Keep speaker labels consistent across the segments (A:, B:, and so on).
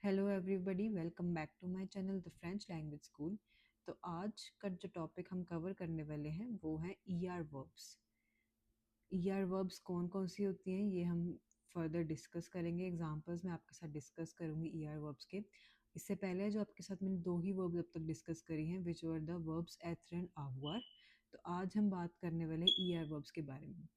A: Hello everybody, welcome back to my channel the French language school. तो आज का जो टॉपिक हम कवर करने वाले हैं वो है ईआर वर्ब्स। ईआर वर्ब्स कौन कौन सी होती हैं ये हम फर्दर डिस्कस करेंगे। एग्जांपल्स मैं आपके साथ डिस्कस करूंगी ईआर वर्ब्स के। इससे पहले जो आपके साथ मैंने दो ही वर्ब्स अब तक डिस्कस करी हैं which were the verbs either and our. तो आज हम बात करने वाले ईआर वर्ब्स के बारे में।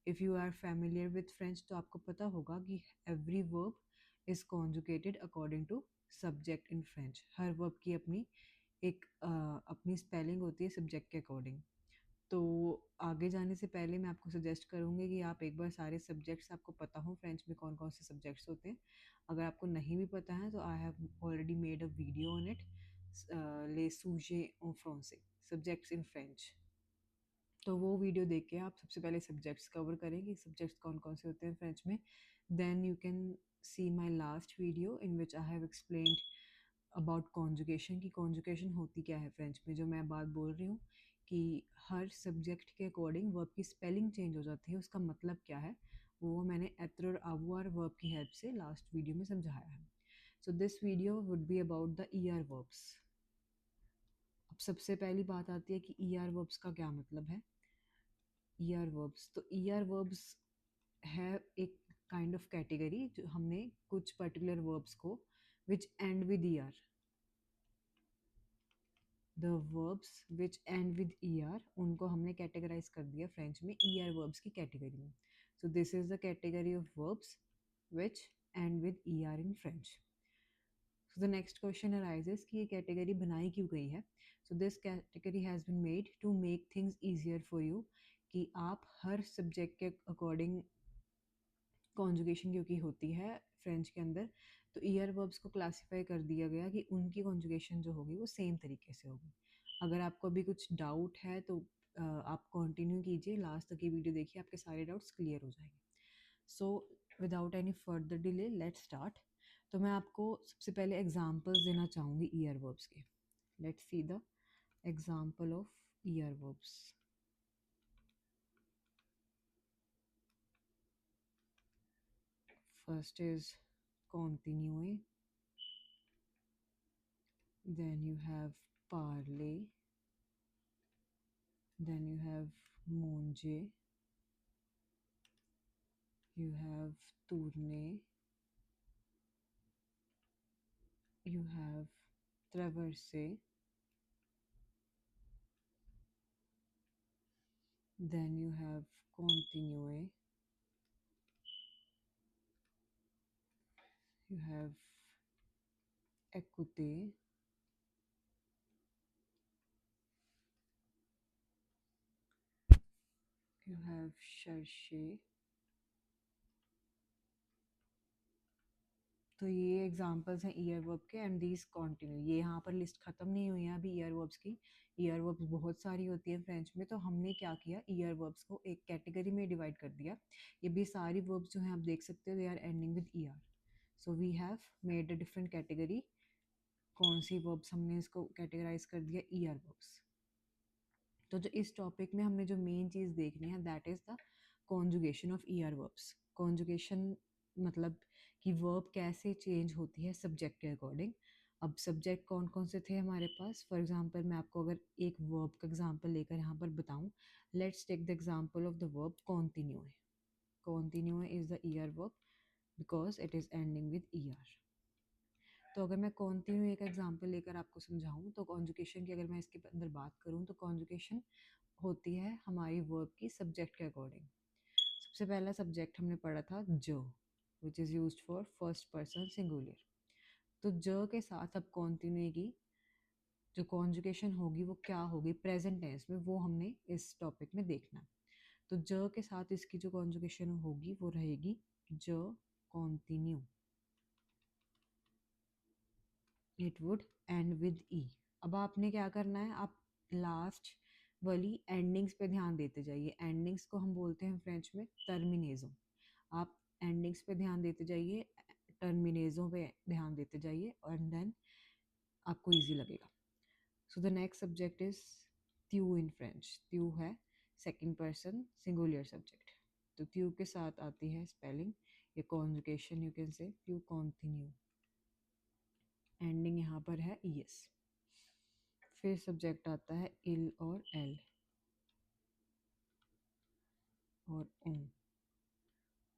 A: If you are familiar with French तो आपको पता होगा कि every verb is conjugated according to subject in French. हर वर्ब की अपनी एक अपनी स्पेलिंग होती है सब्जेक्ट के अकॉर्डिंग। तो आगे जाने से पहले मैं आपको सजेस्ट करूँगी कि आप एक बार सारे सब्जेक्ट्स आपको पता हो फ्रेंच में कौन कौन से सब्जेक्ट्स होते हैं। अगर आपको नहीं भी पता है तो I have already made a video on it, ले सूजे ऑन फ्रांसे सब्जेक्ट्स इन फ्रेंच। तो वो वीडियो देख के आप सबसे पहले सब्जेक्ट्स कवर करेंगे, सब्जेक्ट्स कौन कौन से होते हैं फ्रेंच में। Then you can see my last video in which I have explained about conjugation की कॉन्जुगेशन होती क्या है फ्रेंच में। जो मैं बात बोल रही हूँ कि हर सब्जेक्ट के अकॉर्डिंग वर्ब की स्पेलिंग चेंज हो जाती है, उसका मतलब क्या है वो मैंने एत्र और आवर वर्ब की हेल्प से लास्ट वीडियो में समझाया है। So this video would be about the ER verbs. अब सबसे पहली बात आती है कि ईआर वर्ब्स का क्या मतलब है। ईआर वर्ब्स, तो ईआर वर्ब्स है एक काइंड ऑफ कैटेगरी जो हमने कुछ पर्टिकुलर वर्ब्स को which end with E R, the verbs which end with E R, उनको हमने कैटेगराइज कर दिया फ्रेंच में ईआर वर्ब्स की कैटेगरी में। So this is the category of verbs which end with ER in French. So the next question arises कि ये category बनाई क्यों गई है। So this category has been made to make things easier for you, कि आप हर subject के अकॉर्डिंग कॉन्जुगेशन क्योंकि होती है फ्रेंच के अंदर, तो ईयर वर्ब्स को क्लासीफाई कर दिया गया कि उनकी कॉन्जुगेशन जो होगी वो सेम तरीके से होगी। अगर आपको अभी कुछ डाउट है तो आप कंटिन्यू कीजिए, लास्ट तक की वीडियो देखिए, आपके सारे डाउट्स क्लियर हो जाएंगे। So without any further delay let's start. तो मैं आपको सबसे पहले एग्जांपल्स देना चाहूँगी ईयर वर्ब्स के। Let's see the example of year verbs. First is continue, then you have parler, then you have manger, you have tourner, you have traverser, then you have continue, you have écouter, you have chercher। तो ये examples हैं year verb के and these continue. ये यहाँ पर list ख़त्म नहीं हुई है अभी ईयर वर्ब्स की। ईयर वर्ब्स बहुत सारी होती है फ्रेंच में, तो हमने क्या किया, ईयर वर्ब्स को एक कैटेगरी में डिवाइड कर दिया। ये भी सारी वर्ब्स जो हैं आप देख सकते हो they are ending with ER. So we have made a different category. कौन सी वर्ब्स हमने इसको कैटेगराइज कर दिया, ईआर वर्ब्स। तो जो इस टॉपिक में हमने जो मेन चीज़ देखनी है that is the conjugation of ER verbs. Conjugation मतलब कि वर्ब कैसे चेंज होती है सब्जेक्ट के अकॉर्डिंग। अब सब्जेक्ट कौन कौन से थे हमारे पास, फॉर एग्जांपल मैं आपको अगर एक वर्ब का एग्जांपल लेकर यहाँ पर बताऊँ, let's take the example of the verb continue. Continue is the ER verb because it is ending with ER. तो अगर मैं कॉन्टिन्यू एक एग्जांपल लेकर आपको समझाऊँ तो कॉन्जुगेशन की अगर मैं इसके अंदर बात करूँ तो कॉन्जुगेशन होती है हमारी वर्ब की सब्जेक्ट के अकॉर्डिंग। सबसे पहला सब्जेक्ट हमने पढ़ा था जो, which is used for first person singular. तो ज के साथ अब कॉन्टिन्यू की जो कॉन्जुगेशन होगी वो क्या होगी प्रेजेंट टेंस में, वो हमने इस टॉपिक में देखना। तो ज के साथ इसकी जो कॉन्जुगेशन होगी वो रहेगी ज कॉन्टिन्यू, it would end with E. अब आपने क्या करना है, आप लास्ट वाली एंडिंग्स पे ध्यान देते जाइए। एंडिंग्स को हम बोलते हैं फ्रेंच में टर्मिनेजो। आप एंडिंग्स पे ध्यान देते जाइए, टर्मिनेजो पे ध्यान देते जाइए और देन आपको इजी लगेगा। So the next subject is त्यू इन फ्रेंच। त्यू है सेकंड पर्सन सिंगुलर सब्जेक्ट। तो त्यू के साथ आती है स्पेलिंग, ये conjugation, you can say त्यू continue. Ending यहाँ पर है ईएस। फिर सब्जेक्ट आता है इल और एल और ओ,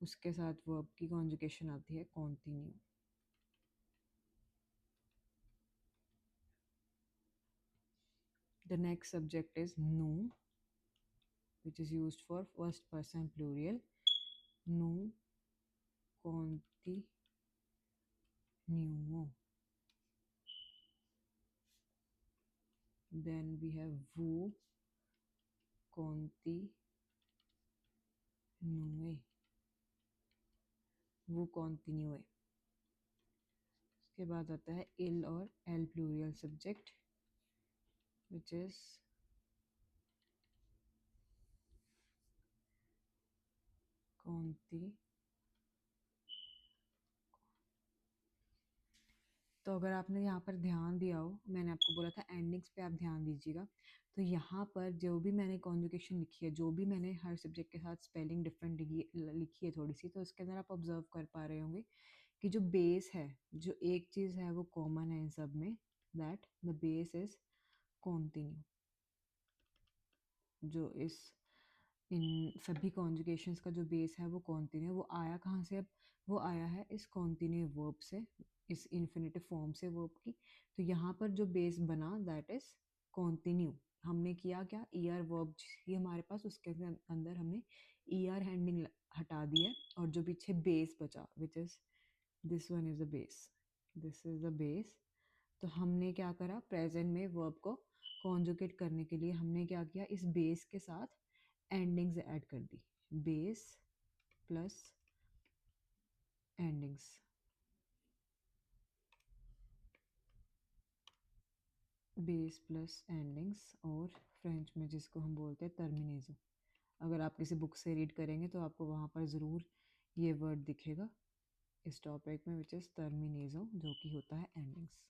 A: उसके साथ वर्ब की कॉन्जुगेशन आती है continue. The next subject is nu, which is used for first person plural. Nu continuo. Then we have vu continue. Vu continue. उसके बाद आता है इल और एल प्लूरियल सब्जेक्ट, which is कौनती। तो अगर आपने यहाँ पर ध्यान दिया हो, मैंने आपको बोला था एंडिंग्स पे आप ध्यान दीजिएगा। तो यहाँ पर जो भी मैंने कॉन्जुगेशन लिखी है, जो भी मैंने हर सब्जेक्ट के साथ स्पेलिंग डिफरेंट लिखी है थोड़ी सी, तो उसके अंदर आप ऑब्जर्व कर पा रहे होंगे कि जो बेस है, जो एक चीज़ है वो कॉमन है इन सब में, that the base is continue. जो इस इन सभी कॉन्जुगेशंस का जो बेस है वो कॉन्टिन्यू। वो आया कहाँ से? अब वो आया है इस कॉन्टिन्यू वर्ब से, इस इन्फिनेटिव फॉर्म से वर्ब की। तो यहाँ पर जो बेस बना दैट इज कॉन्टिन्यू। हमने किया क्या? ई आर वर्ब ही हमारे पास, उसके अंदर हमने ई आर हैंडिंग हटा दी है, और जो पीछे बेस बचा which is this one is the base, this is the base. तो हमने क्या करा? प्रेजेंट में वर्ब को कॉन्जुगेट करने के लिए हमने क्या किया? इस बेस के साथ एंडिंग्स ऐड कर दी। Base plus endings, base plus endings, और फ्रेंच में जिसको हम बोलते हैं टर्मिनेजो। अगर आप किसी बुक से रीड करेंगे तो आपको वहाँ पर ज़रूर ये वर्ड दिखेगा इस टॉपिक में, विच इज़ टर्मिनेजो, जो कि होता है एंडिंग्स।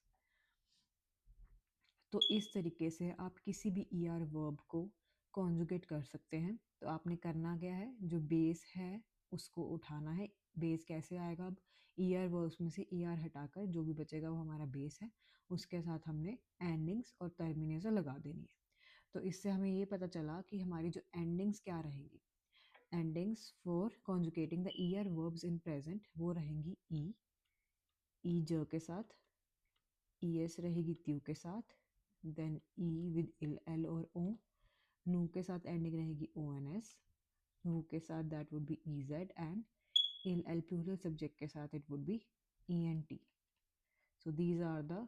A: तो इस तरीके से आप किसी भी ई आर वर्ब को कॉन्जुगेट कर सकते हैं। तो आपने करना क्या है? जो बेस है उसको उठाना है। बेस कैसे आएगा? अब ई आर वर्ब्स में से ई आर हटाकर जो भी बचेगा वो हमारा बेस है, उसके साथ हमने एंडिंग्स और टर्मिनेजर लगा देनी है। तो इससे हमें ये पता चला कि हमारी जो एंडिंग्स क्या रहेंगी। Endings for conjugating the E R verbs in present वो रहेंगी ई ज के साथ, ई एस रहेगी त्यू के साथ, देन ई विद एल और ओ, नू के साथ एंडिंग रहेगी ओ एन एस, वू के साथ that would be E Z, and in एल प्लूरल सब्जेक्ट के साथ it would be E N T. So these are the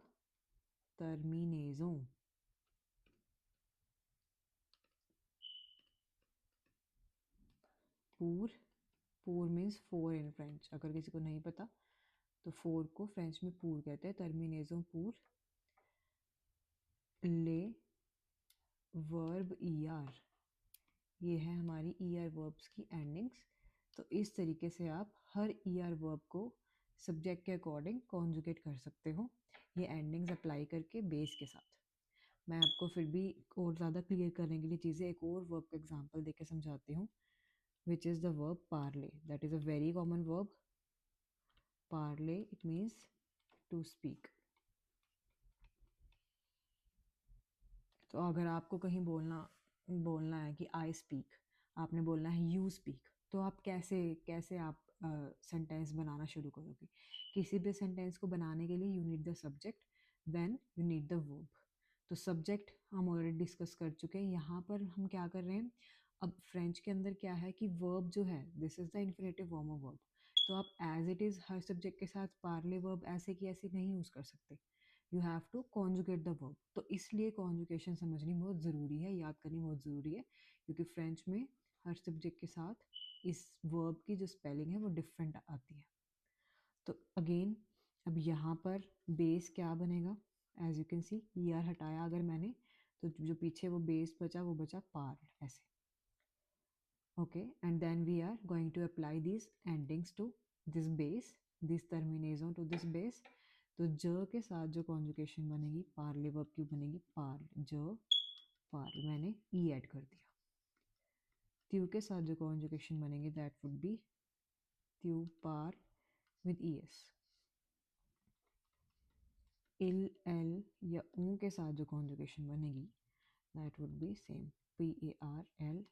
A: टर्मिनेजो। पूर, पूर मीन्स फोर इन फ्रेंच, अगर किसी को नहीं पता तो फोर को फ्रेंच में पूर कहते हैं। टर्मिनेजो पूर ले वर्ब ई आर, ये है हमारी ई आर वर्ब्स की एंडिंग्स। तो इस तरीके से आप हर ई आर वर्ब को सब्जेक्ट के अकॉर्डिंग कॉन्जुगेट कर सकते हो, ये एंडिंग्स अप्लाई करके बेस के साथ। मैं आपको फिर भी और ज़्यादा क्लियर करने के लिए चीज़ें एक और वर्ब का एग्जांपल देके समझाती हूँ, विच इज़ द वर्ब पार्ले। That is a very common verb. पार्ले इट मीन्स टू स्पीक। तो अगर आपको कहीं बोलना बोलना है कि आई स्पीक, आपने बोलना है यू स्पीक, तो आप कैसे कैसे आप सेंटेंस बनाना शुरू करोगे? किसी भी सेंटेंस को बनाने के लिए you need the subject, then you need the verb. तो सब्जेक्ट हम ऑलरेडी डिस्कस कर चुके हैं। यहाँ पर हम क्या कर रहे हैं? अब फ्रेंच के अंदर क्या है कि वर्ब जो है this is the infinitive form of verb. तो आप एज इट इज़ हर सब्जेक्ट के साथ पार्ले वर्ब ऐसे की ऐसे नहीं यूज़ कर सकते। You have to conjugate the verb. तो इसलिए कॉन्जुगेशन समझनी बहुत ज़रूरी है, याद करनी बहुत ज़रूरी है, क्योंकि फ्रेंच में हर सब्जेक्ट के साथ इस वर्ब की जो स्पेलिंग है वो डिफरेंट आती है। तो अगेन अब यहाँ पर बेस क्या बनेगा? As you can see E R हटाया अगर मैंने, तो जो पीछे वो बेस बचा वो बचा पार, ऐसे। Okay, and then we are going to apply this endings to this base, this टर्मिनेजो टू दिस बेस। तो ज के साथ जो कॉन्जुगेशन बनेगी पार्ले वर्ब की बनेगी पार ज पार, मैंने ई ऐड कर दिया। त्यू के साथ जो कॉन्जुगेशन बनेगी दैट वुड बी त्यू पार विद ई एस। इल एल या ऊ के साथ जो कॉन्जुगेशन बनेगी that would be same PARLE.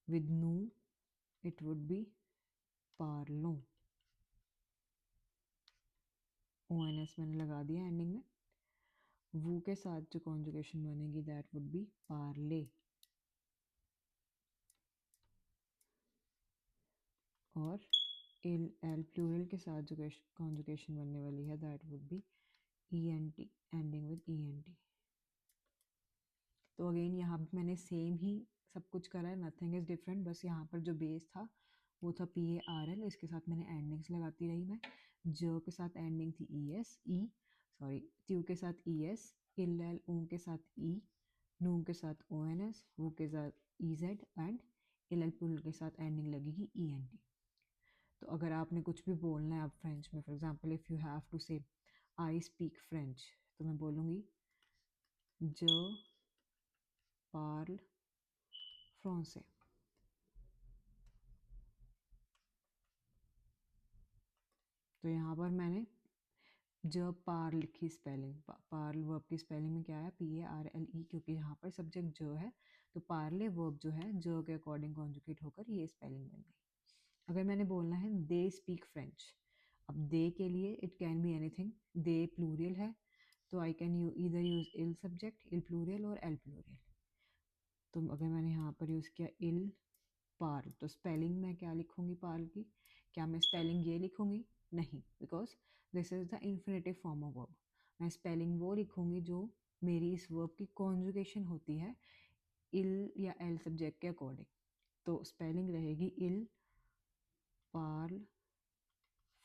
A: With नू इट वुड बी पार्लो. ONS मैंने लगा दिया एंडिंग में. वू के साथ जो कॉन्जुगेशन बनेगी दैट वुड बी पार्ले. और इल एल प्लूरल के साथ जो कॉन्जुगेशन बनने वाली है that would B ENT, ending with ENT. तो अगेन यहाँ पे मैंने सेम ही सब कुछ करा है, नथिंग इज़ डिफरेंट. बस यहाँ पर जो बेस था वो था PARL. इसके साथ मैंने एंडिंग्स लगाती रही मैं. ज के साथ एंडिंग थी सॉरी त्यू के साथ ES, इल एल ऊ के साथ E, नू के साथ ONS, वो के साथ EZ एंड इल एल पुल के साथ एंडिंग लगेगी ENT. तो अगर आपने कुछ भी बोलना है आप फ्रेंच में, for example if you have to say I speak French, तो मैं बोलूँगी ज पार्ल फ्रांसे. तो यहाँ पर मैंने ज पार लिखी स्पेलिंग. पार्ल वर्ब की स्पेलिंग में क्या है PARLE, क्योंकि यहाँ पर सब्जेक्ट ज है तो पार्ले वर्ब जो है ज के अकॉर्डिंग कॉन्जुगेट होकर ये स्पेलिंग बन गई. अगर मैंने बोलना है दे स्पीक फ्रेंच, अब दे के लिए it can be anything. They plural है तो आई कैन ईदर यूज इल सब्जेक्ट, इल प्लूरियल और एल प्लूरियल. तो अगर मैंने यहाँ पर यूज़ किया इल पार्ल, तो स्पेलिंग मैं क्या लिखूँगी पार्ल की? क्या मैं स्पेलिंग ये लिखूँगी? नहीं, because this is the infinitive form of verb. मैं स्पेलिंग वो लिखूँगी जो मेरी इस वर्ब की कॉन्जुगेशन होती है इल या एल सब्जेक्ट के अकॉर्डिंग. तो स्पेलिंग रहेगी इल पार्ल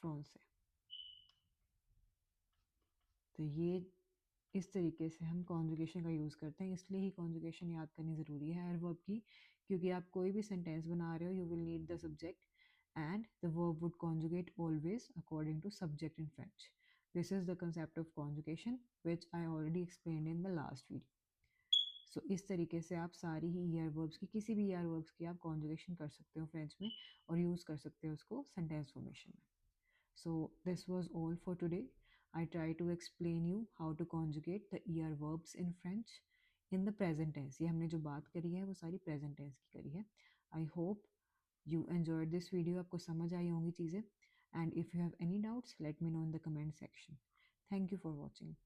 A: फ्रांसे. तो ये इस तरीके से हम कॉन्जुगेशन का यूज़ करते हैं. इसलिए ही कॉन्जुगेशन याद करनी ज़रूरी है हर वर्ब की, क्योंकि आप कोई भी सेंटेंस बना रहे हो you will need the subject and the verb would conjugate always according to subject in French. This is the concept of conjugation which I already explained in the last video. So इस तरीके से आप सारी ही year verbs की, किसी भी year verbs की आप कॉन्जुगेशन कर सकते हो फ्रेंच में और यूज़ कर सकते हो उसको सेंटेंस फॉर्मेशन में. So this was all for today. I try to explain you how to conjugate the ear verbs in French in the present tense. ये हमने जो बात करी है वो सारी present tense की करी है. I hope you enjoyed this video. आपको समझ आई होंगी चीज़ें. And if you have any doubts, let me know in the comment section. Thank you for watching.